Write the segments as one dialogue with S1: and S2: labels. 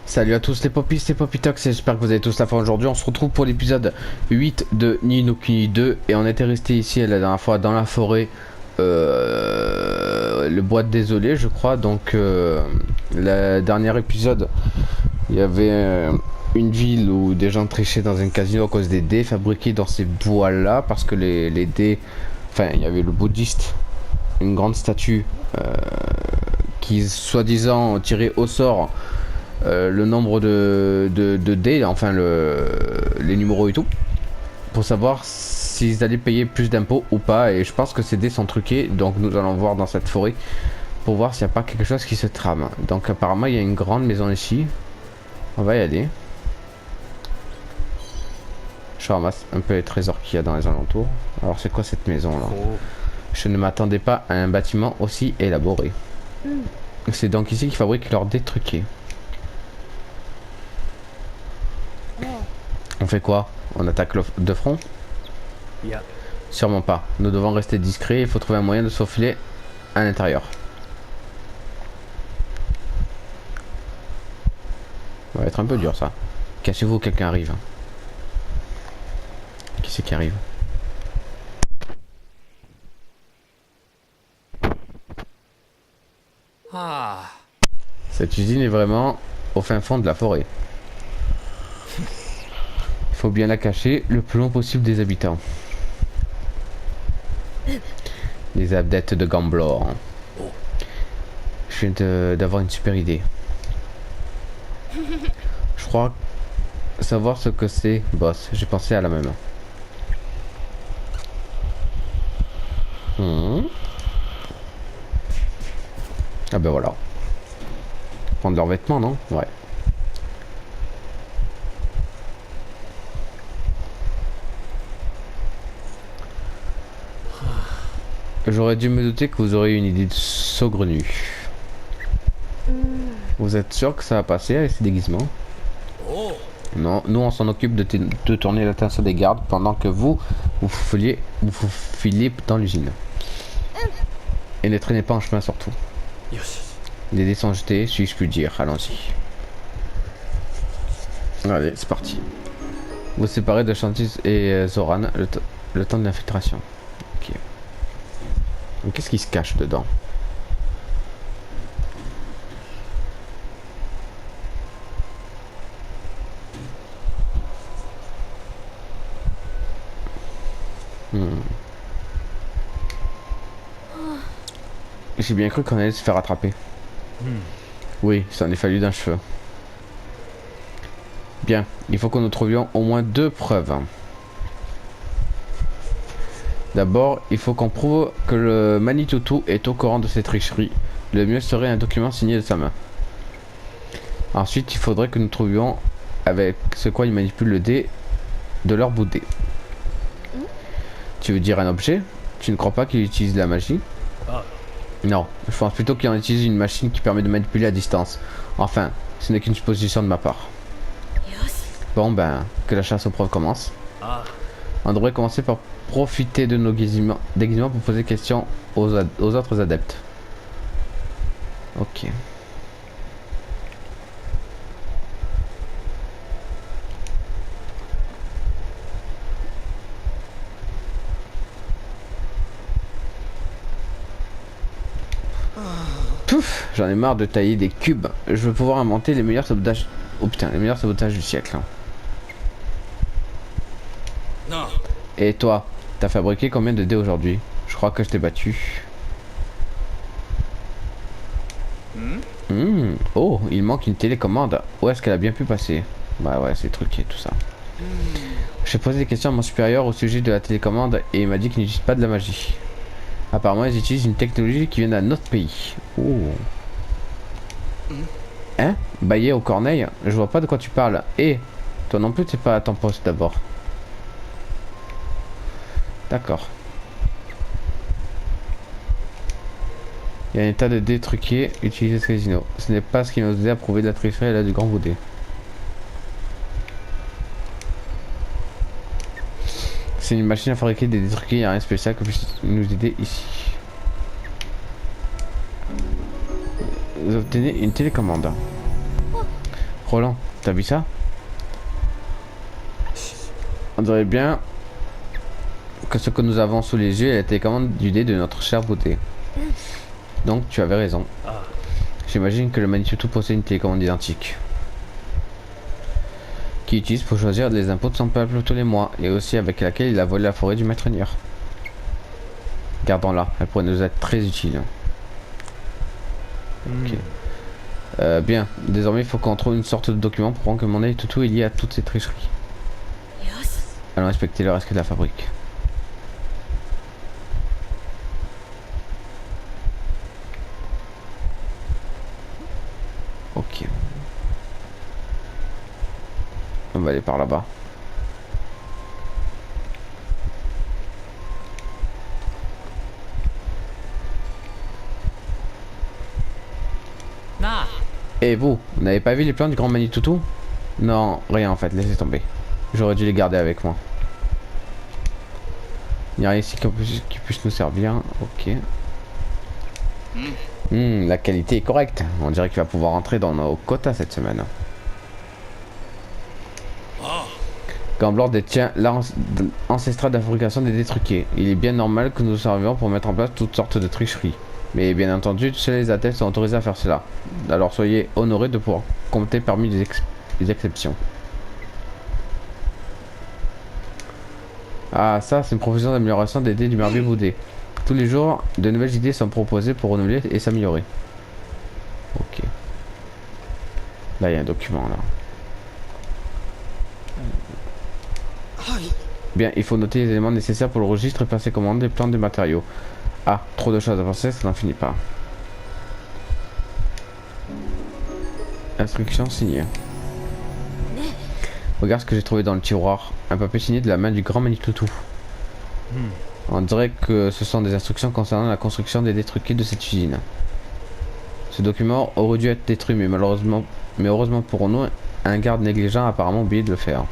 S1: Salut à tous les popis, c'est Popitox et j'espère que vous avez tous la fin aujourd'hui. On se retrouve pour l'épisode 8 de Ni no Kuni 2 et on était resté ici la dernière fois dans la forêt, le bois de désolé je crois. Donc le dernier épisode, il y avait une ville où des gens trichaient dans un casino à cause des dés fabriqués dans ces bois là parce que les dés, enfin il y avait le bouddhiste, une grande statue qui soi-disant tirait au sort le nombre de dés, enfin les numéros et tout, pour savoir s'ils allaient payer plus d'impôts ou pas. Et je pense que ces dés sont truqués, donc nous allons voir dans cette forêt pour voir s'il n'y a pas quelque chose qui se trame. Donc apparemment il y a une grande maison ici, on va y aller. Je ramasse un peu les trésors qu'il y a dans les alentours. Alors c'est quoi cette maison là? Je ne m'attendais pas à un bâtiment aussi élaboré. C'est donc ici qu'ils fabriquent leurs dés truqués. On fait quoi? On attaque de front? Sûrement pas. Nous devons rester discrets. Il faut trouver un moyen de se faufiler à l'intérieur. Ça va être un peu dur ça. Cachez-vous, quelqu'un arrive. Qui c'est qui arrive? Cette usine est vraiment au fin fond de la forêt. Il faut bien la cacher le plus loin possible des habitants. Les adeptes de Gamblor. Je viens d'avoir une super idée. Je crois savoir ce que c'est, boss. J'ai pensé à la même. Ah ben voilà. Prendre leurs vêtements, non? Ouais. J'aurais dû me douter que vous auriez une idée de saugrenue. Vous êtes sûr que ça va passer avec ces déguisements? Non, nous on s'en occupe de tourner l'attention des gardes pendant que vous faufiliez dans l'usine. Et ne traînez pas en chemin surtout. Les dés sont jetés, si je puis dire. Allons-y. Allez, c'est parti. Vous séparez de Chantis et Zoran le temps de l'infiltration. Ok. Qu'est-ce qui se cache dedans? J'ai bien cru qu'on allait se faire attraper. Oui, ça en est fallu d'un cheveu. Bien, il faut que nous trouvions au moins 2 preuves. D'abord, il faut qu'on prouve que le Manitutu est au courant de ces tricheries. Le mieux serait un document signé de sa main. Ensuite, il faudrait que nous trouvions avec ce quoi il manipule le dé de leur bout de dé. Tu veux dire un objet? Tu ne crois pas qu'il utilise la magie? Non, je pense plutôt qu'il en utilise une machine qui permet de manipuler à distance. Enfin, ce n'est qu'une supposition de ma part. Bon ben, que la chasse aux preuves commence. On devrait commencer par profiter de nos déguisements pour poser question aux autres adeptes. Ok. Pouf, j'en ai marre de tailler des cubes. Je veux pouvoir inventer les meilleurs sabotages. Oh putain, les meilleurs sabotages du siècle. Non. Et toi, t'as fabriqué combien de dés aujourd'hui? Je crois que je t'ai battu. Oh, il manque une télécommande. Où est-ce qu'elle a bien pu passer? Bah ouais, c'est truqué tout ça. J'ai posé des questions à mon supérieur au sujet de la télécommande et il m'a dit qu'ils n'utilisent pas de la magie. Apparemment, ils utilisent une technologie qui vient d'un autre pays. Oh. Hein? Baillé au corneille? Je vois pas de quoi tu parles. Et toi non plus, t'es pas à ton poste d'abord. D'accord. Il y a un tas de dés truqués utilisés ce casino. Ce n'est pas ce qui nous aide à prouver de la tricherie et là du grand boudé. C'est une machine à fabriquer des dés truqués, il n'y a rien de spécial que puisse nous aider ici. Vous obtenez une télécommande. Roland, t'as vu ça? On dirait bien que ce que nous avons sous les yeux est la télécommande du dé de notre chère beauté. Donc tu avais raison. J'imagine que le Manitou possède une télécommande identique. Qu'il utilise pour choisir les impôts de son peuple tous les mois, et aussi avec laquelle il a volé la forêt du maître Nier. Gardons-la, elle pourrait nous être très utile. Ok. Bien, désormais il faut qu'on trouve une sorte de document pour prendre que mon œil toutou est lié à toutes ces tricheries. Allons inspecter le reste de la fabrique. Ok. On va aller par là-bas. Et vous n'avez pas vu les plans du grand Manitoutou? Non, rien en fait, laissez tomber. J'aurais dû les garder avec moi. Il n'y a rien ici qui puisse nous servir. Ok. La qualité est correcte. On dirait qu'il va pouvoir entrer dans nos quotas cette semaine. Gamblord détient l'art ancestral de la fabrication des dés truqués. Il est bien normal que nous servions pour mettre en place toutes sortes de tricheries. Mais bien entendu, seuls les adeptes sont autorisés à faire cela. Alors soyez honorés de pouvoir compter parmi les exceptions. Ah, ça, c'est une profession d'amélioration des dés du merveilleux Boudé. Tous les jours, de nouvelles idées sont proposées pour renouveler et s'améliorer. Ok. Là, il y a un document, là. Bien, il faut noter les éléments nécessaires pour le registre et passer commande des plans des matériaux. Ah, trop de choses à penser, ça n'en finit pas. Instruction signée. Regarde ce que j'ai trouvé dans le tiroir. Un papier signé de la main du grand Manitoutou. On dirait que ce sont des instructions concernant la construction des détruqués de cette usine. Ce document aurait dû être détruit, mais heureusement pour nous, un garde négligent a apparemment oublié de le faire.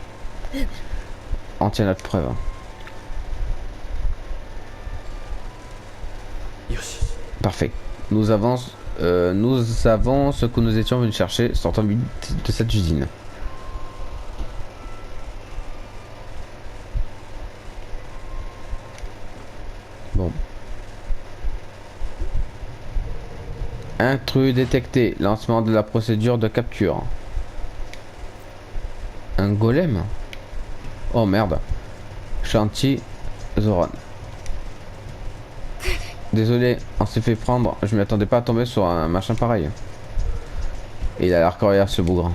S1: On tient notre preuve. Parfait. Nous avons ce que nous étions venus chercher, sortant de cette usine. Bon. Intrus détecté. Lancement de la procédure de capture. Un golem? Oh merde. Chantier Zoran. Désolé, on s'est fait prendre. Je m'y attendais pas à tomber sur un machin pareil. Et il a l'air coriace ce bougre.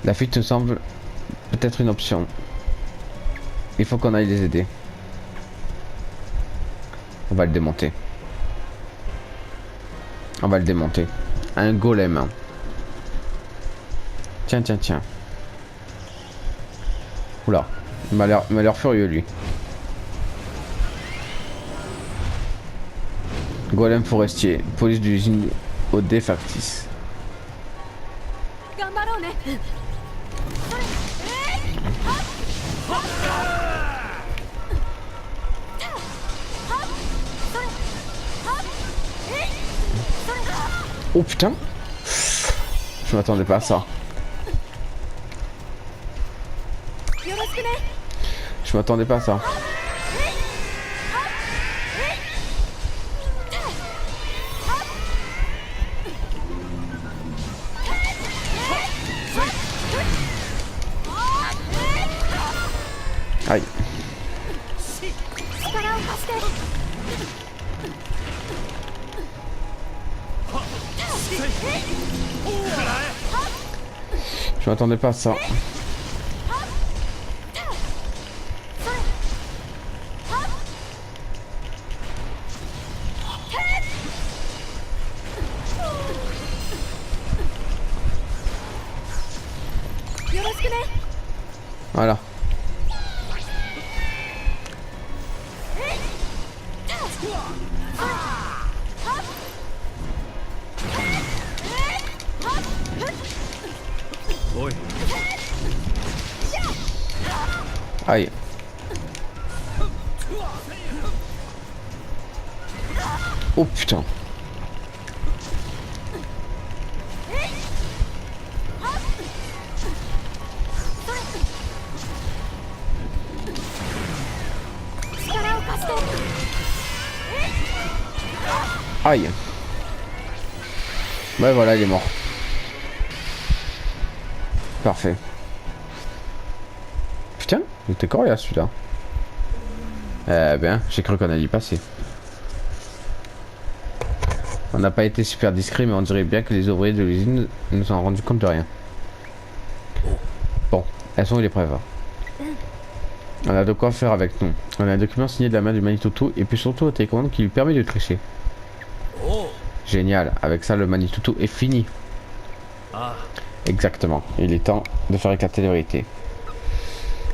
S1: La fuite me semble peut-être une option. Il faut qu'on aille les aider. On va le démonter. On va le démonter. Un golem. Tiens, tiens, tiens. Oula. Il m'a l'air furieux lui. Golem forestier. Police de l'usine au dé factice. Oh putain. Je m'attendais pas à ça. Je m'attendais pas à ça. Aïe. Je m'attendais pas à ça. Voilà. Aïe. Oh putain. Aïe. Ouais, voilà, il est mort. Parfait. Putain, il était coriace celui-là. Eh bien, j'ai cru qu'on allait y passer. On n'a pas été super discret, mais on dirait bien que les ouvriers de l'usine nous ont rendu compte de rien. Bon, elles sont où les preuves? On a de quoi faire avec nous. On a un document signé de la main du Manitutu et puis surtout un télécommande qui lui permet de tricher. Génial, avec ça le Manitutu est fini. Exactement, il est temps de faire éclater la vérité.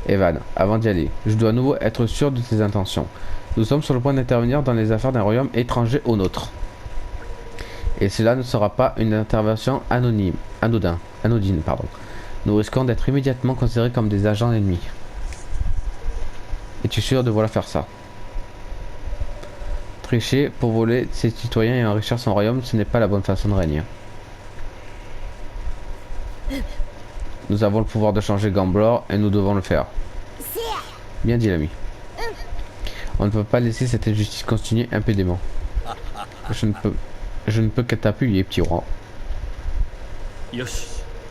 S1: Evan, avant d'y aller, je dois à nouveau être sûr de tes intentions. Nous sommes sur le point d'intervenir dans les affaires d'un royaume étranger au nôtre. Et cela ne sera pas une intervention anonyme, anodine, pardon. Nous risquons d'être immédiatement considérés comme des agents ennemis. Es-tu sûr de vouloir faire ça? Tricher pour voler ses citoyens et enrichir son royaume, ce n'est pas la bonne façon de régner. Nous avons le pouvoir de changer Gamblor et nous devons le faire. Bien dit l'ami. On ne peut pas laisser cette injustice continuer impédément. Je ne peux que t'appuyer, petit roi.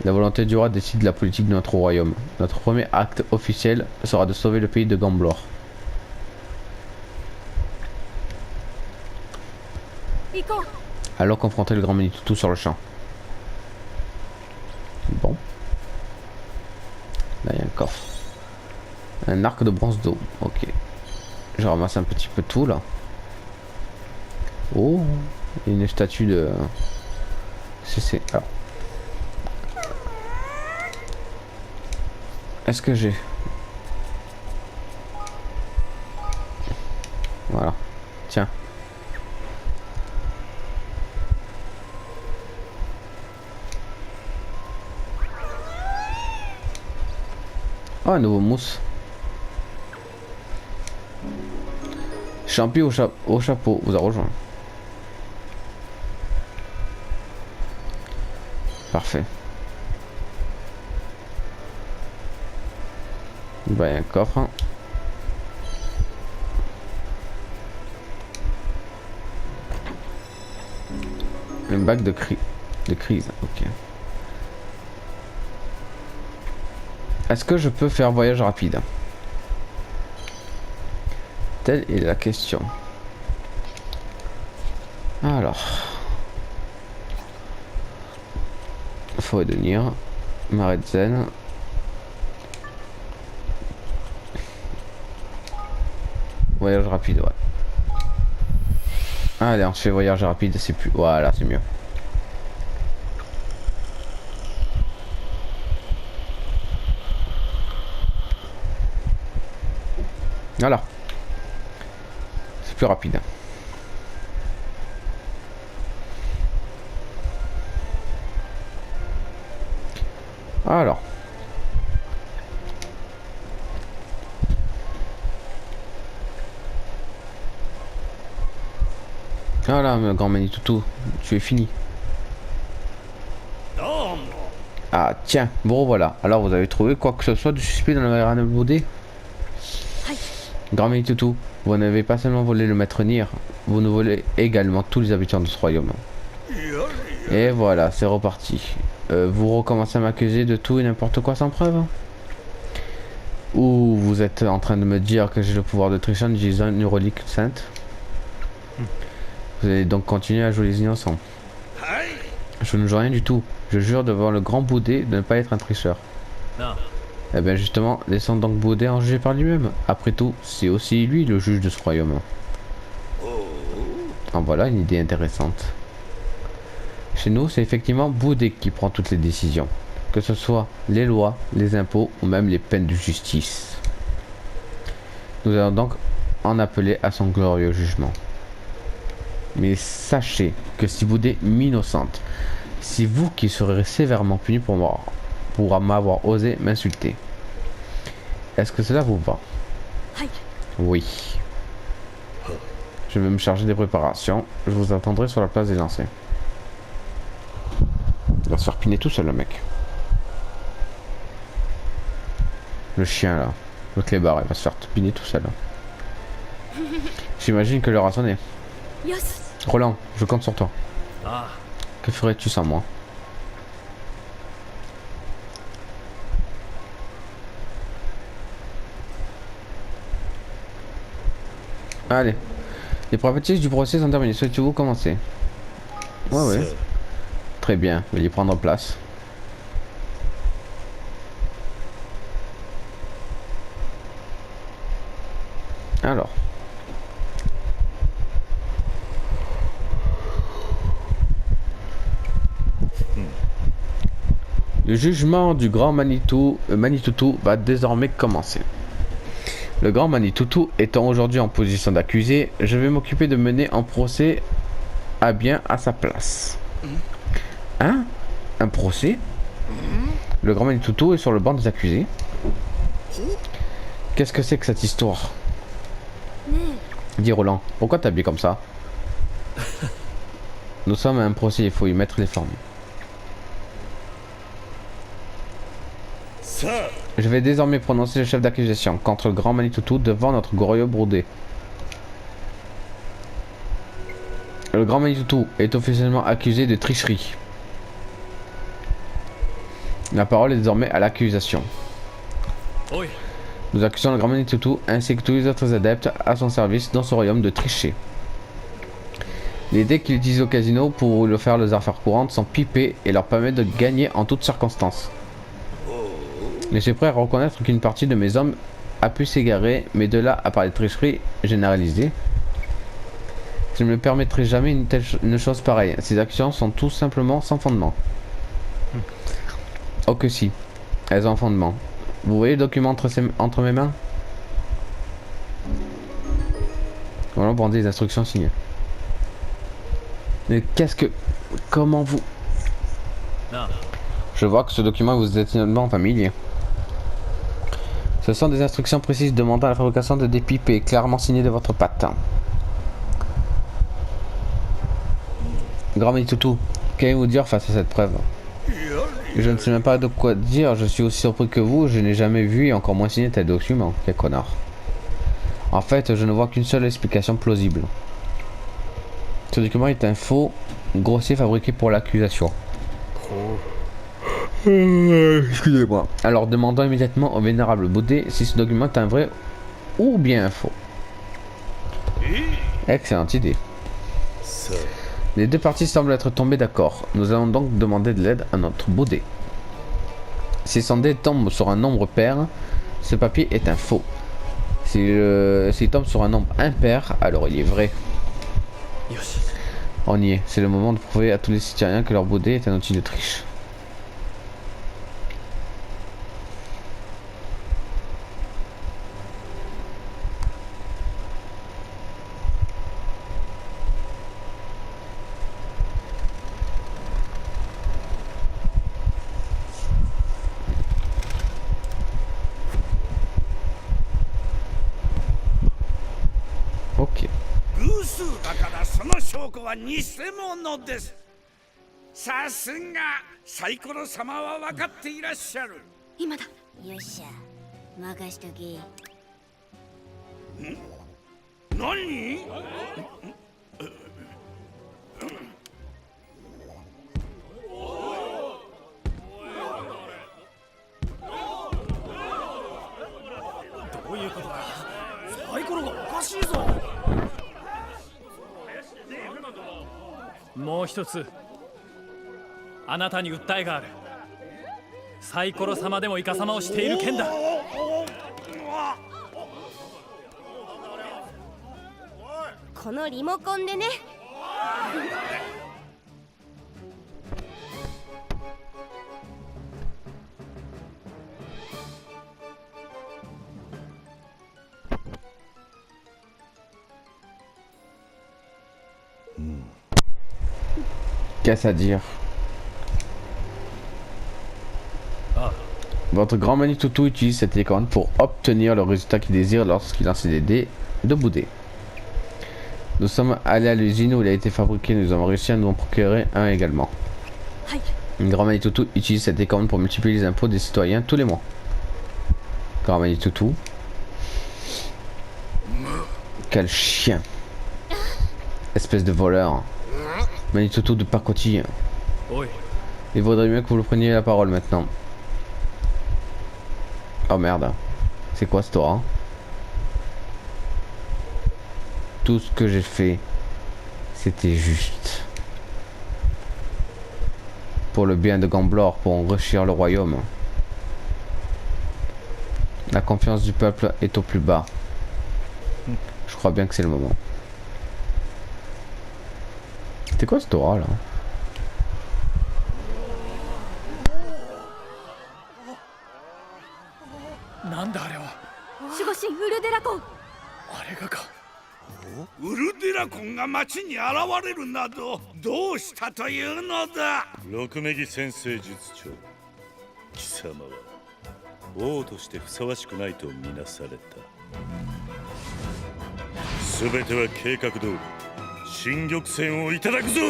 S1: La volonté du roi décide la politique de notre royaume. Notre premier acte officiel sera de sauver le pays de Gamblor. Allons confronter le grand Manitutu sur le champ. Bon. Là, il y a un coffre. Un arc de bronze d'eau. Ok. Je ramasse un petit peu tout, là. Oh, il y a une statue de... C'est... Alors. Est-ce que j'ai... Voilà. Tiens. Oh, un nouveau mousse. Champi au chapeau vous a rejoint. Parfait. Bah, il y a un coffre. Hein. Une bague de crise. Ok. Est-ce que je peux faire voyage rapide? Telle est la question. Alors. Forêt de Nir. Marais de Zen. Voyage rapide, ouais. Allez, on se fait voyage rapide, c'est plus... Voilà, c'est mieux. Voilà. C'est plus rapide. Alors. Voilà, mon grand Manitutu, tu es fini. Ah, tiens, bon voilà. Alors, vous avez trouvé quoi que ce soit de suspect dans la Rana Baudet? Grand Manitutu, vous n'avez pas seulement volé le maître Nir, vous nous volez également tous les habitants de ce royaume. Et voilà, c'est reparti. Vous recommencez à m'accuser de tout et n'importe quoi sans preuve? Ou vous êtes en train de me dire que j'ai le pouvoir de tricher en utilisant une relique sainte? Vous allez donc continuer à jouer les innocents. Je ne joue rien du tout. Je jure devant le grand Baudet de ne pas être un tricheur. Eh bien justement, laissons donc Baudet en juger par lui-même. Après tout, c'est aussi lui le juge de ce royaume. En voilà une idée intéressante. Chez nous, c'est effectivement Baudet qui prend toutes les décisions. Que ce soit les lois, les impôts ou même les peines de justice. Nous allons donc en appeler à son glorieux jugement. Mais sachez que si Baudet m'innocente, c'est vous qui serez sévèrement puni pour m'avoir osé m'insulter. Est-ce que cela vous va? Oui. Je vais me charger des préparations. Je vous attendrai sur la place des lancers. Il va se faire piner tout seul, le mec. Le chien, là. Le clébard, il va se faire piner tout seul. J'imagine que l'heure a sonné. Roland, je compte sur toi.
S2: Ah,
S1: Que ferais-tu sans moi? Allez. Les préparatifs du procès sont terminés. Souhaitez-vous commencer? Ouais. Très bien. Veuillez prendre place. Alors. Le jugement du grand Manitutu va désormais commencer. Le grand Manitutu étant aujourd'hui en position d'accusé, je vais m'occuper de mener un procès à bien à sa place. Hein? Un procès? Le grand Manitutu est sur le banc des accusés. Qu'est-ce que c'est que cette histoire? Dis Roland, pourquoi t'es habillé comme ça? Nous sommes à un procès, il faut y mettre les formes. Je vais désormais prononcer le chef d'accusation contre le grand Manitutu devant notre Goryo Brodé. Le grand Manitutu est officiellement accusé de tricherie. La parole est désormais à l'accusation.
S2: oui.
S1: Nous accusons le grand Manitutu ainsi que tous les autres adeptes à son service dans ce royaume de tricher. Les dés qu'il utilise au casino pour le faire les affaires courantes sont pipés et leur permettent de gagner en toutes circonstances. Je suis prêt à reconnaître qu'une partie de mes hommes a pu s'égarer, mais de là à parler de tricherie généralisée, je ne me permettrai jamais une chose pareille. Ces actions sont tout simplement sans fondement. Oh que si, elles ont fondement. Vous voyez le document entre mes mains? Voilà, pour des instructions signées. Mais qu'est-ce que... Comment vous...
S2: Non.
S1: Je vois que ce document vous est énormément familier. Ce sont des instructions précises demandant la fabrication de dés pipés, clairement signées de votre patte. Grand Manitutu, qu'allez-vous dire face à cette preuve? Je ne sais même pas de quoi dire, je suis aussi surpris que vous, je n'ai jamais vu et encore moins signé tel document. Quel connard. En fait, je ne vois qu'une seule explication plausible. Ce document est un faux grossier fabriqué pour l'accusation. Excusez-moi. Alors demandons immédiatement au vénérable Bouddhé si ce document est un vrai ou bien un faux. Excellente idée. Les deux parties semblent être tombées d'accord. Nous allons donc demander de l'aide à notre Bouddhé. Si son dé tombe sur un nombre pair, ce papier est un faux. S'il tombe sur un nombre impair, alors il est vrai. On y est. C'est le moment de prouver à tous les citoyens que leur Bouddhé est un outil de triche. Ok.
S3: 偶数だからその証拠は偽物です。さすがサイコロ様は分かっていらっしゃる。
S4: 今だ。よっしゃ任しとけ。
S3: 何？
S2: どういうことだ。サイコロがおかしいぞ。もう一つあなたに訴えがある。サイコロ様でもイカ様をしている件だ。
S4: このリモコンでね。
S1: Qu'est-ce à dire? Votre grand Manitutu utilise cette icône pour obtenir le résultat qu'il désire lorsqu'il lance des dés de Bouddhé. Nous sommes allés à l'usine où il a été fabriqué, nous avons réussi à nous en procurer un également. Le grand Manitutu utilise cette icône pour multiplier les impôts des citoyens tous les mois. Grand Manitutu. Quel chien. Espèce de voleur. Manitoto de pacotille.
S2: おい
S1: Il vaudrait mieux que vous le preniez la parole maintenant. Oh merde. C'est quoi ce torrent? Tout ce que j'ai fait, c'était juste. Pour le bien de Gamblor, pour enrichir le royaume. La confiance du peuple est au plus bas. Je crois bien que c'est le moment. C'était quoi ce Torah là?
S3: ウルデラコンが町に現れるなどどうしたというのだ。
S5: 六目木先生術長、貴様は王としてふさわしくないとみなされた。すべては計画通り新玉泉をいただくぞ。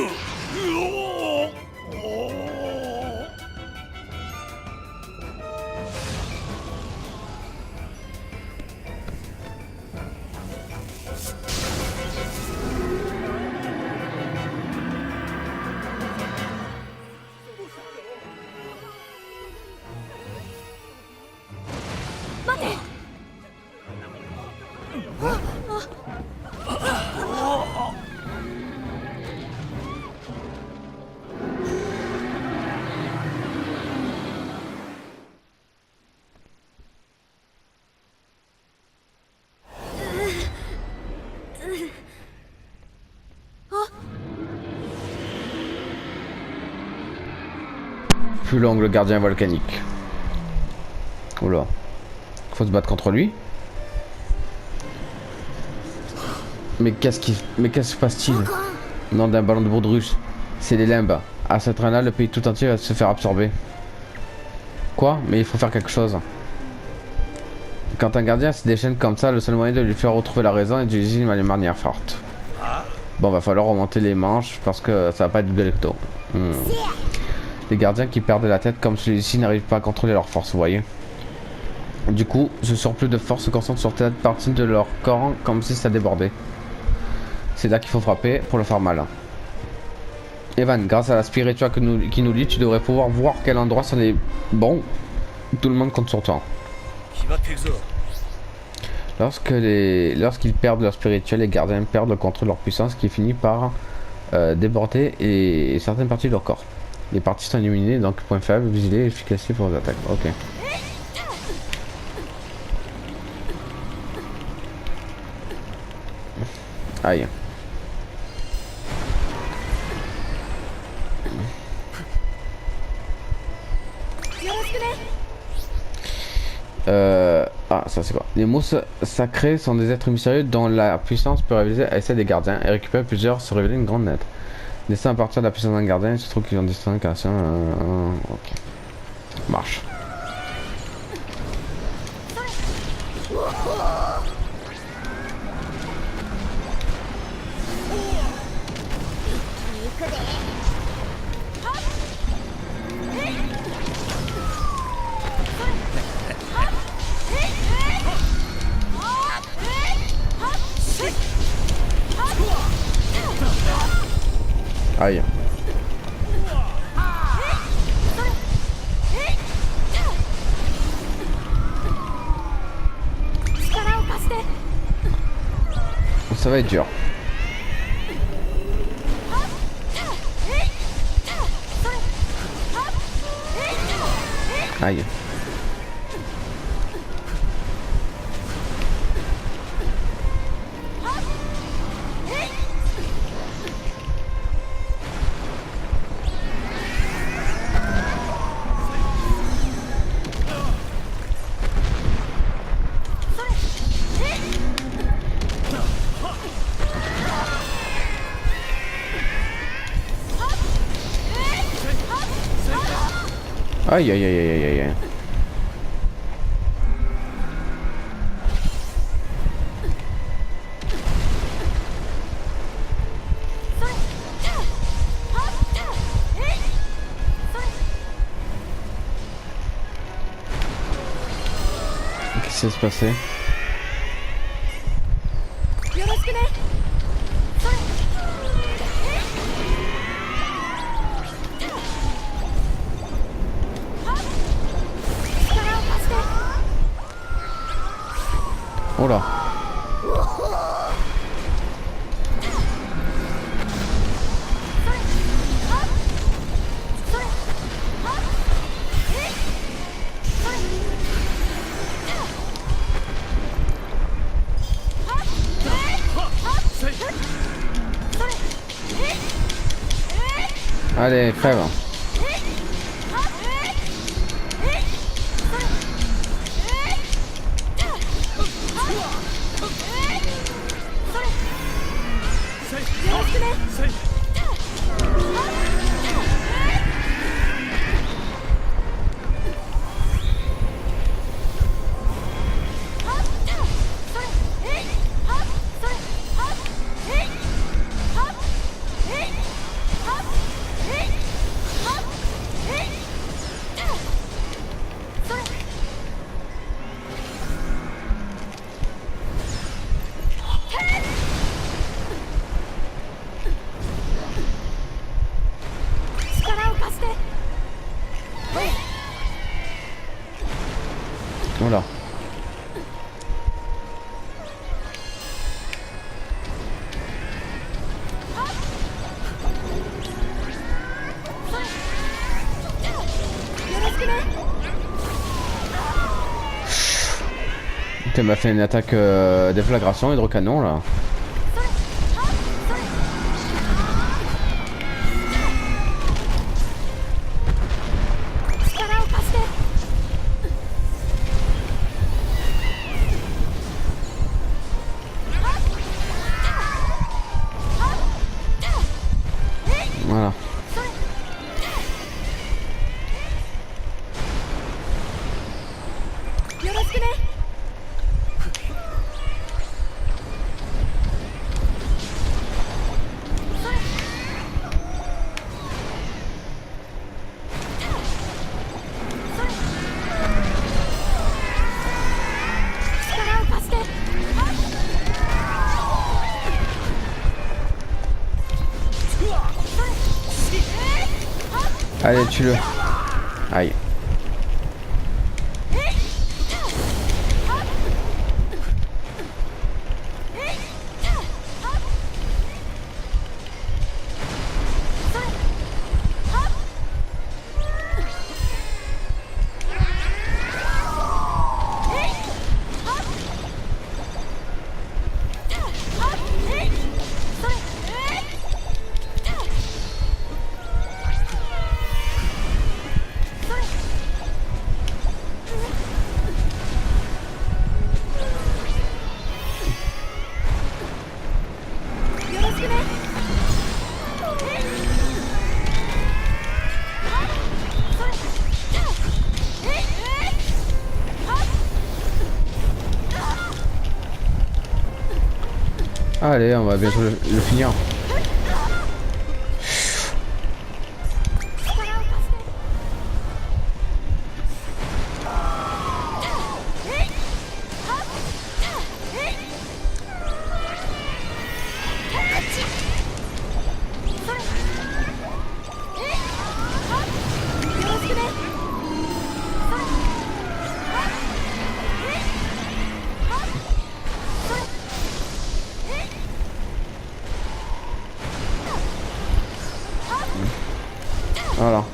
S1: Plus long, le gardien volcanique. Oula. Faut se battre contre lui. Mais qu'est-ce qui se passe-t-il? Nom d'un ballon de baudruche. C'est les limbes. À cette train-là, le pays tout entier va se faire absorber. Quoi? Mais il faut faire quelque chose. Quand un gardien se déchaîne comme ça, le seul moyen de lui faire retrouver la raison est d'utiliser une manière forte. Bon, va falloir remonter les manches parce que ça va pas être galecto. Les gardiens qui perdent la tête comme celui-ci n'arrivent pas à contrôler leur force, vous voyez. Du coup, ce surplus de force se concentre sur cette partie de leur corps comme si ça débordait. C'est là qu'il faut frapper pour le faire mal. Evan, grâce à la spirituelle qui nous lie, tu devrais pouvoir voir quel endroit c'en est bon. Tout le monde compte sur toi. Lorsqu'ils perdent leur spirituel, les gardiens perdent le contrôle de leur puissance qui finit par déborder et certaines parties de leur corps. Les parties sont éliminées, donc point faible, vigiler, efficacité pour les attaques. Ok. Aïe. Ah, ça c'est quoi? Les monstres sacrés sont des êtres mystérieux dont la puissance peut réaliser à celle des gardiens et récupérer plusieurs se révéler une grande nette. Destin à partir de la puissance d'un gardien, il se trouve qu'ils ont destin car c'est ok. Marche. Aïe. Ça va être dur. Aïe. Aïe aïe aïe aïe aïe aïe. Qu'est-ce qui s'est passé? Oh là. Allez, crève. Voilà. Il m'a fait une attaque déflagration hydrocanon là. Voilà. Allez, tue-le. Aïe. Allez, on va bientôt le finir. Voilà.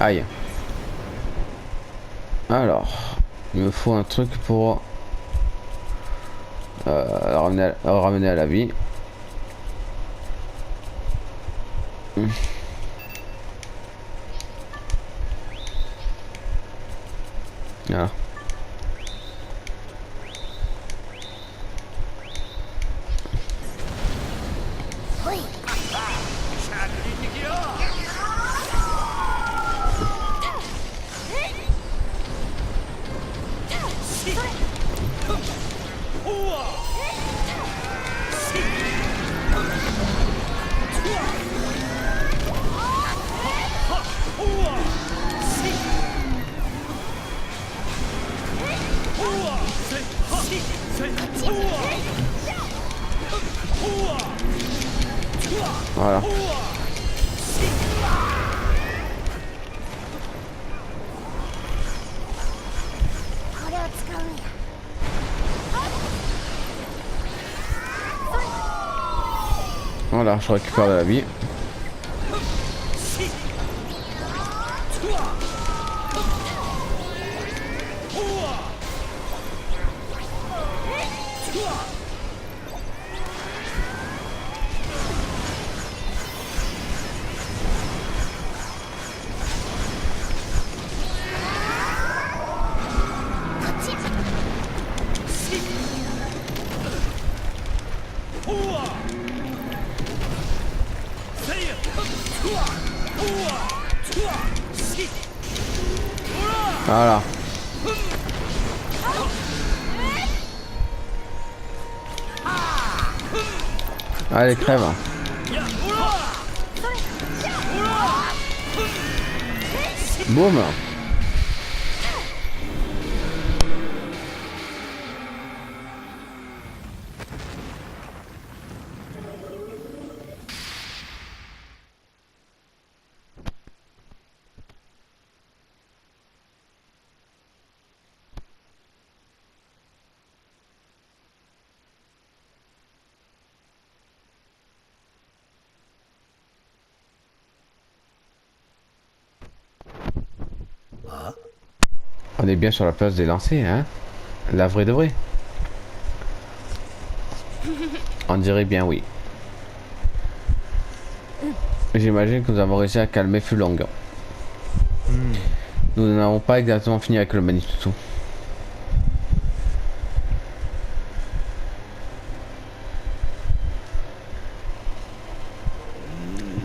S1: Aïe. Alors, il me faut un truc pour ramener à la vie. Voilà. Voilà. Voilà, je récupère de la vie. Voilà. Allez, crève. Boum. On est bien sur la place des lancers, hein? La vraie de vraie. On dirait bien oui. J'imagine que nous avons réussi à calmer Fulong. Nous n'avons pas exactement fini avec le Manitutu.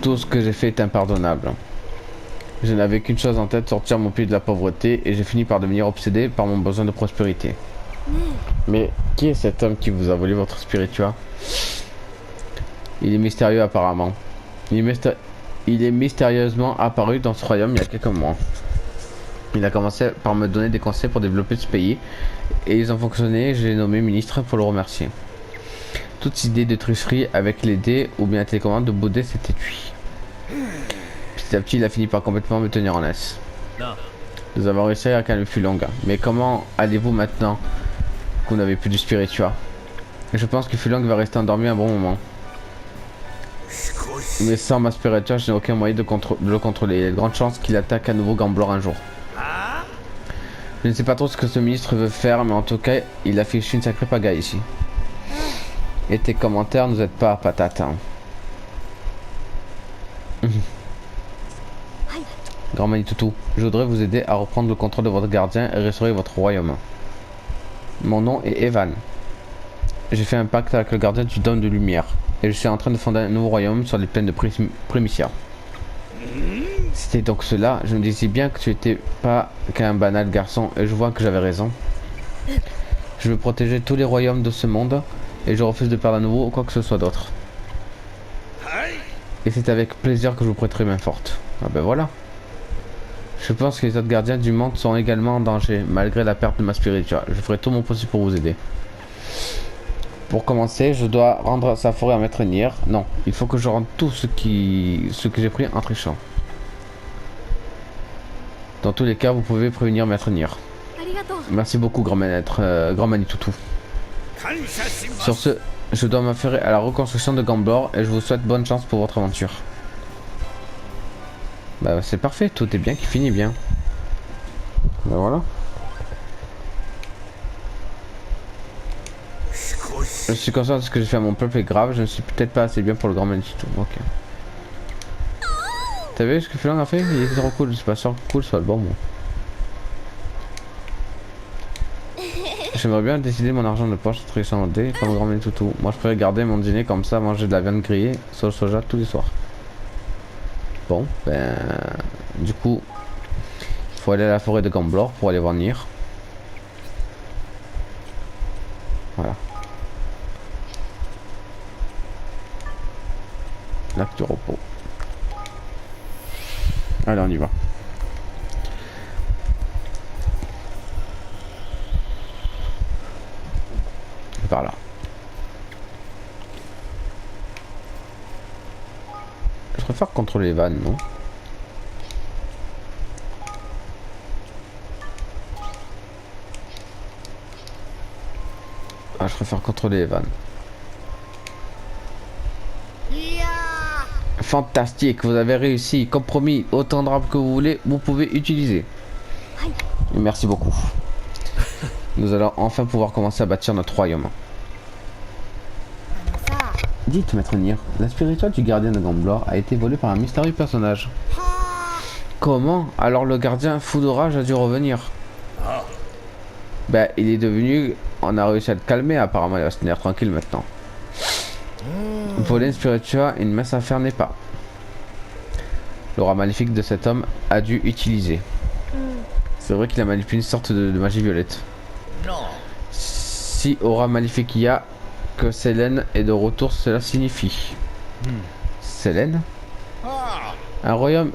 S1: Tout ce que j'ai fait est impardonnable. Je n'avais qu'une chose en tête, sortir mon pays de la pauvreté, et j'ai fini par devenir obsédé par mon besoin de prospérité. Mais qui est cet homme qui vous a volé votre spiritua? Il est mystérieux apparemment. Il est mystérieusement apparu dans ce royaume il y a quelques mois. Il a commencé par me donner des conseils pour développer ce pays, et ils ont fonctionné, je l'ai nommé ministre pour le remercier. Toute idée de tricherie avec les dés ou bien la télécommande de Baudet s'est étui. Petit à petit, il a fini par complètement me tenir en laisse. Nous avons réussi à calmer Fulong. Mais comment allez-vous maintenant que vous n'avez plus du spiritua? Je pense que Fulong va rester endormi un bon moment. Mais sans ma spiritua, je n'ai aucun moyen de le contrôler. Il y a de grandes chances qu'il attaque à nouveau Gamblor un jour. Je ne sais pas trop ce que ce ministre veut faire, mais en tout cas, il a fichu une sacrée pagaille ici. Et tes commentaires nous aident pas à patate. Hein. Grand Manitutu, je voudrais vous aider à reprendre le contrôle de votre gardien et restaurer votre royaume. Mon nom est Evan. J'ai fait un pacte avec le gardien du Dôme de Lumière et je suis en train de fonder un nouveau royaume sur les plaines de Primicia. C'était donc cela, je me disais bien que tu étais pas qu'un banal garçon et je vois que j'avais raison. Je veux protéger tous les royaumes de ce monde et je refuse de perdre à nouveau quoi que ce soit d'autre. Et c'est avec plaisir que je vous prêterai main forte. Ah ben voilà. Je pense que les autres gardiens du monde sont également en danger, malgré la perte de ma spiritua. Je ferai tout mon possible pour vous aider. Pour commencer, je dois rendre sa forêt à Maître Nier. Non, il faut que je rende tout ce que j'ai pris en trichant. Dans tous les cas, vous pouvez prévenir Maître Nier. Merci beaucoup, grand Manitutu. Sur ce, je dois m'affairer à la reconstruction de Gamblor et je vous souhaite bonne chance pour votre aventure. Bah c'est parfait, tout est bien qui finit bien. Bah voilà. Je suis conscient de ce que j'ai fait à mon peuple est grave, je ne suis peut-être pas assez bien pour le grand Manitutu. Ok. T'as vu ce que Fulong a fait? Il était trop cool, c'est pas sûr que cool soit le bon mot. J'aimerais bien décider mon argent de poche, trichant au dé, comme le grand Manitutu. Moi je pourrais garder mon dîner comme ça, manger de la viande grillée, sauce soja tous les soirs. Bon, ben... Du coup... Il faut aller à la forêt de Gamblor pour aller voir Nier. Voilà. Lac du repos. Allez, on y va. Par là. préfère contrôler Evan, non? Ah, je préfère contrôler Evan. Fantastique, vous avez réussi. Comme promis, autant de rames que vous voulez, vous pouvez utiliser. Merci beaucoup. Nous allons enfin pouvoir commencer à bâtir notre royaume. Dites, maître Nier, la spirituelle du gardien de Gamblor a été volée par un mystérieux personnage. Comment? Alors le gardien fou de rage a dû revenir. Ben, il est devenu... On a réussi à le calmer, apparemment il va se tenir tranquille maintenant. Voler une spiritua, une messe à faire n'est pas. L'aura maléfique de cet homme a dû utiliser. C'est vrai qu'il a manipulé une sorte de magie violette. Si aura maléfique il y a, que Selene est de retour, cela signifie. Selene? Un royaume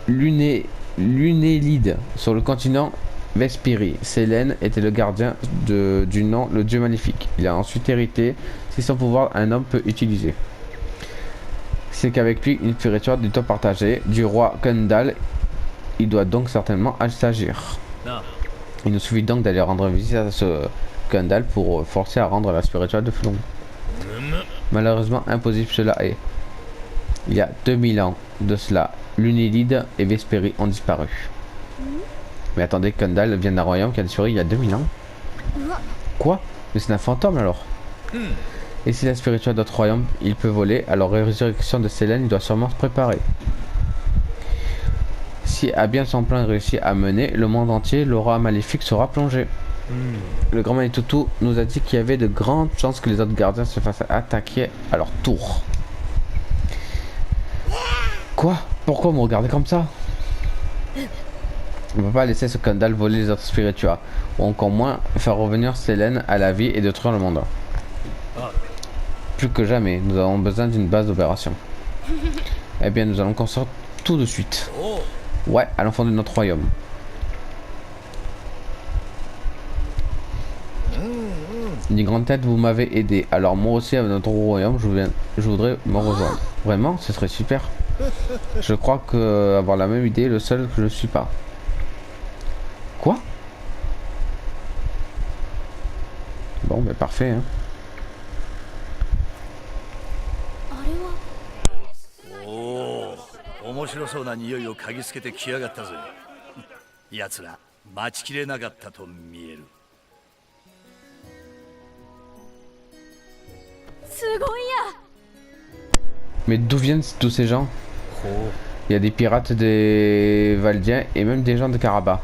S1: lunélide sur le continent Vespiri. Selene était le gardien du nom, le dieu maléfique. Il a ensuite hérité, si son pouvoir un homme peut utiliser. C'est qu'avec lui, une spirituelle du temps partagé du roi Kundal, il doit donc certainement s'agir. Il nous suffit donc d'aller rendre visite à ce Kundal pour forcer à rendre la spirituelle de Flon. Malheureusement, impossible cela est. Il y a 2000 ans de cela, Lunélide et Vesperi ont disparu. Mais attendez, Kundal vient d'un royaume qui a disparu il y a 2000 ans. Quoi? Mais c'est un fantôme alors. Et si la spirituelle d'autres royaumes, il peut voler, alors la résurrection de Selene, il doit sûrement se préparer. Si à bien son plan réussi à mener, le monde entier, l'aura maléfique sera plongé. Le grand Manitou nous a dit qu'il y avait de grandes chances que les autres gardiens se fassent attaquer à leur tour. Quoi? Pourquoi vous me regardez comme ça? On ne peut pas laisser ce Kundal voler les autres spiritua, ou encore moins faire revenir Selene à la vie et détruire le monde. Plus que jamais, nous avons besoin d'une base d'opération. Eh bien, nous allons construire tout de suite. Ouais, à l'enfant de notre royaume. Une grande tête, vous m'avez aidé. Alors moi aussi, à notre royaume, je voudrais me rejoindre. Vraiment, ce serait super. Je crois que avoir la même idée est le seul que je ne suis pas. Quoi? Bon, mais parfait, hein.
S6: 面白そうな匂いを嗅ぎつけてきやがったぜ。奴ら待ちきれなかったと見える。
S4: すごいや。
S1: Mais d'où viennent tous ces gens? Il y a des pirates, des Valdiens et même des gens de Karabas.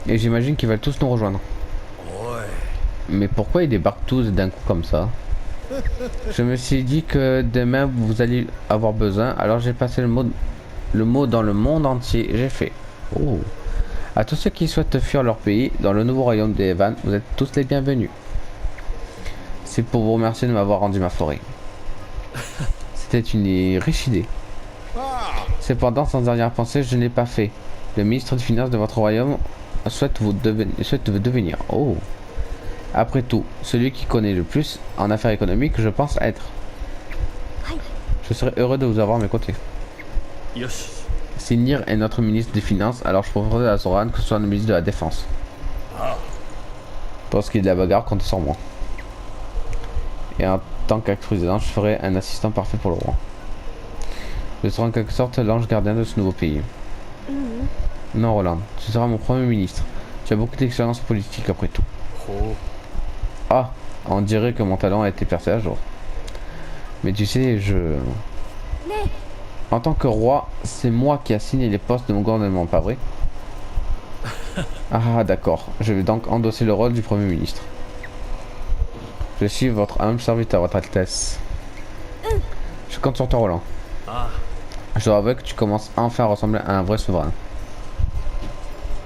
S1: Et j'imagine qu'ils veulent tous nous rejoindre. Mais pourquoi ils débarquent tous d'un coup comme ça? Je me suis dit que demain vous alliez avoir besoin, alors j'ai passé le mot dans le monde entier. J'ai fait. Oh. À tous ceux qui souhaitent fuir leur pays dans le nouveau royaume des Evan, vous êtes tous les bienvenus. C'est pour vous remercier de m'avoir rendu ma forêt. C'était une riche idée. Cependant, sans arrière-pensée, je n'ai pas fait. Le ministre des Finances de votre royaume souhaite vous devenir. Oh. Après tout, celui qui connaît le plus en affaires économiques, je pense être. Je serais heureux de vous avoir à mes côtés. Sinir est notre ministre des Finances, alors je proposerai à Zoran que ce soit le ministre de la Défense. Parce qu'il y a de la bagarre, comptez sur moi. Et en tant qu'acte-président, je ferai un assistant parfait pour le roi. Je serai en quelque sorte l'ange gardien de ce nouveau pays. Non, Roland, tu seras mon premier ministre. Tu as beaucoup d'expérience politique après tout. Ah, on dirait que mon talent a été percé à jour. Mais tu sais, en tant que roi, c'est moi qui ai signé les postes de mon gouvernement, pas vrai? Ah, d'accord. Je vais donc endosser le rôle du Premier ministre. Je suis votre humble serviteur, votre Altesse. Je compte sur toi, Roland. Je dois avouer que tu commences enfin à ressembler à un vrai souverain.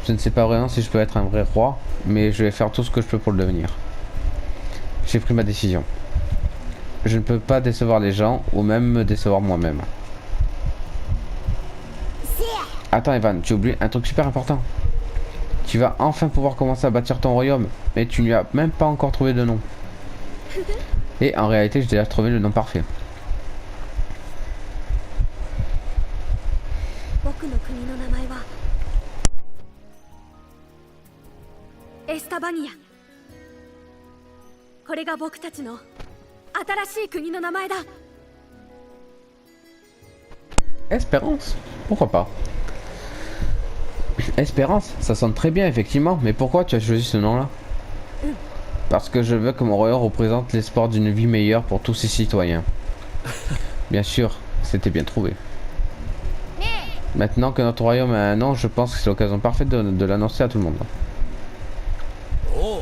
S1: Je ne sais pas vraiment si je peux être un vrai roi, mais je vais faire tout ce que je peux pour le devenir. J'ai pris ma décision. Je ne peux pas décevoir les gens, ou même me décevoir moi-même. Attends Evan, tu oublies un truc super important. Tu vas enfin pouvoir commencer à bâtir ton royaume, mais tu ne lui as même pas encore trouvé de nom. Et en réalité, j'ai déjà trouvé le nom parfait.
S7: 国の名前はエスタバニア。これが僕たちの新しい国の名前だ。
S1: Espérance? Pourquoi pas? Espérance, ça sonne très bien effectivement, mais pourquoi tu as choisi ce nom-là? Parce que je veux que mon royaume représente l'espoir d'une vie meilleure pour tous ses citoyens. Bien sûr, c'était bien trouvé. Maintenant que notre royaume a un nom, je pense que c'est l'occasion parfaite de l'annoncer à tout le monde.
S6: Oh.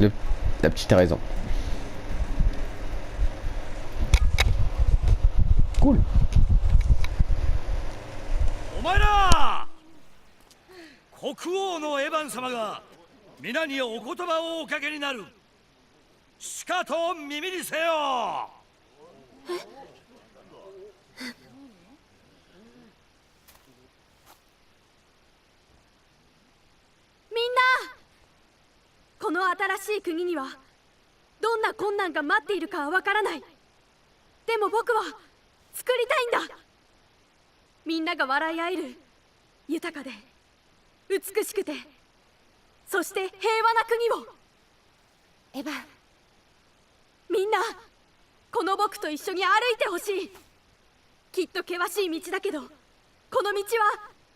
S1: La petite a raison. Cool.
S6: お前ら国王のエヴァン様が皆にお言葉をおかけになる。しかと耳にせよ。
S7: みんな、この新しい国にはどんな困難が待っているかはわからない。でも僕は作りたいんだ。みんなが笑い合える豊かで美しくて、そして平和な国を。エヴァ、みんなこの僕と一緒に歩いてほしい。きっと険しい道だけど、この道は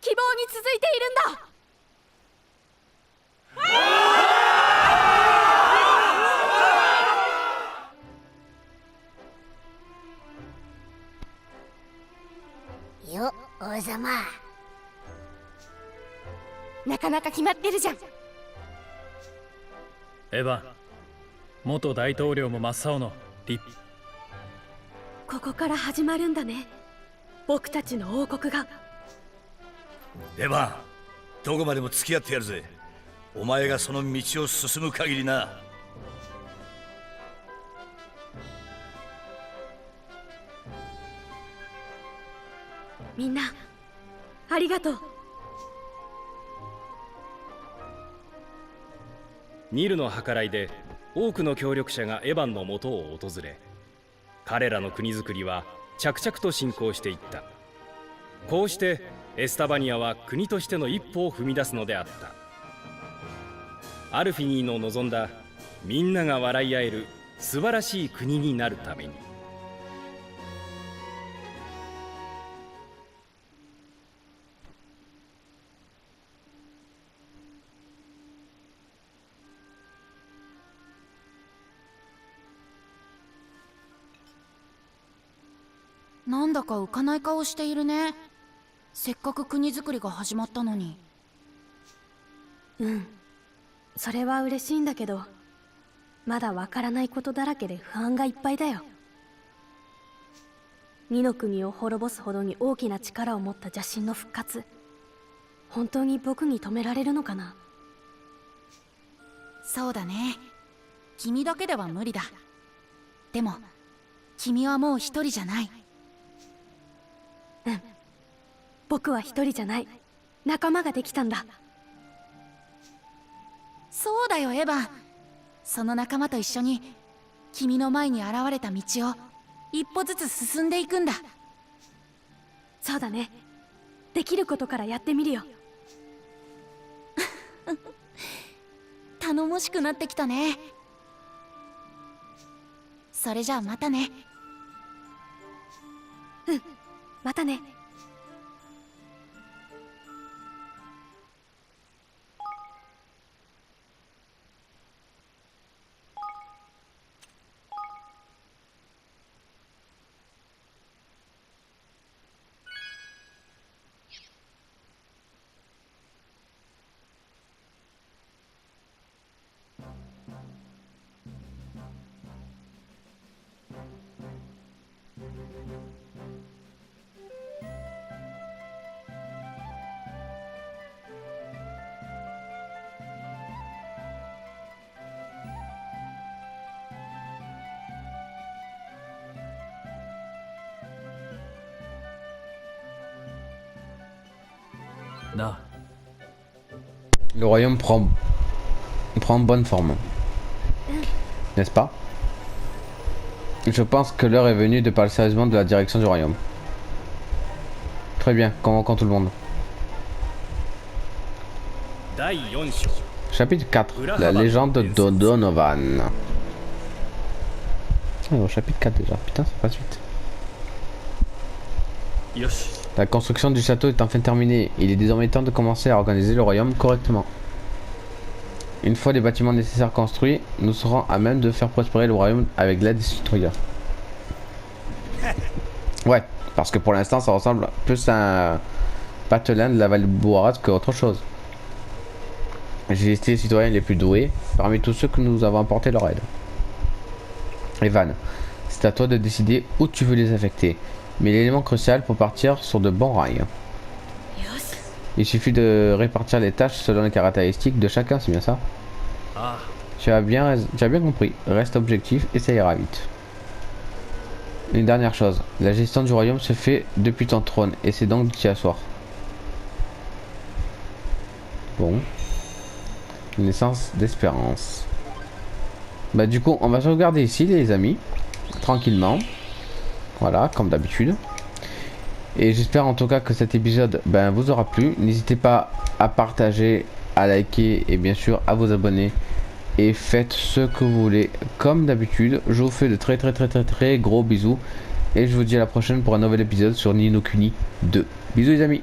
S7: 希望に続いているんだ。
S4: よ、王様。
S7: なかなか決まってるじゃん。
S2: エヴァン、元大統領も真っ青の立派。
S7: ここから始まるんだね、僕たちの王国が。
S6: エヴァン、どこまでも付き合ってやるぜ。お前がその道を進む限りな。
S7: みんなありがとう。
S8: ニルの計らいで多くの協力者がエヴァンの元を訪れ、彼らの国づくりは着々と進行していった。こうしてエスタバニアは国としての一歩を踏み出すのであった。アルフィニーの望んだみんなが笑い合える素晴らしい国になるために。
S9: なんだか浮かない顔しているね。せっかく国づくりが始まったのに。
S7: うん、それは嬉しいんだけど、まだわからないことだらけで不安がいっぱいだよ。二の国を滅ぼすほどに大きな力を持った邪神の復活、本当に僕に止められるのかな。
S9: そうだね、君だけでは無理だ。でも君はもう一人じゃない。
S7: うん、僕は一人じゃない。仲間ができたんだ。
S9: そうだよエヴァン、その仲間と一緒に君の前に現れた道を一歩ずつ進んでいくんだ。
S7: そうだね、できることからやってみるよ。
S9: 頼もしくなってきたね。それじゃあまたね。
S7: うん、またね。
S2: な。
S1: Le royaume prend bonne forme. N'est-ce pas? Je pense que l'heure est venue de parler sérieusement de la direction du royaume. Très bien, convoquons tout le monde.
S8: 第4章
S1: Chapitre 4, la légende de Donovan. Ah, au chapitre 4 déjà, putain, ça passe vite.
S2: よし
S1: La construction du château est enfin terminée. Il est désormais temps de commencer à organiser le royaume correctement. Une fois les bâtiments nécessaires construits, nous serons à même de faire prospérer le royaume avec l'aide des citoyens. Ouais, parce que pour l'instant ça ressemble plus à un patelin de la vallée de Boarat qu'autre chose. J'ai listé les citoyens les plus doués parmi tous ceux que nous avons apporté leur aide. Evan, c'est à toi de décider où tu veux les affecter. Mais l'élément crucial pour partir sur de bons rails. Il suffit de répartir les tâches selon les caractéristiques de chacun, c'est bien ça?
S2: Ah,
S1: Tu as bien compris. Reste objectif et ça ira vite. Une dernière chose. La gestion du royaume se fait depuis ton trône et c'est donc de t'y asseoir. Bon. Une naissance d'espérance. Bah du coup, on va sauvegarder ici les amis. Tranquillement. Voilà, comme d'habitude. Et j'espère en tout cas que cet épisode vous aura plu. N'hésitez pas à partager, à liker et bien sûr à vous abonner. Et faites ce que vous voulez comme d'habitude. Je vous fais de très gros bisous. Et je vous dis à la prochaine pour un nouvel épisode sur Ni no Kuni 2. Bisous les amis.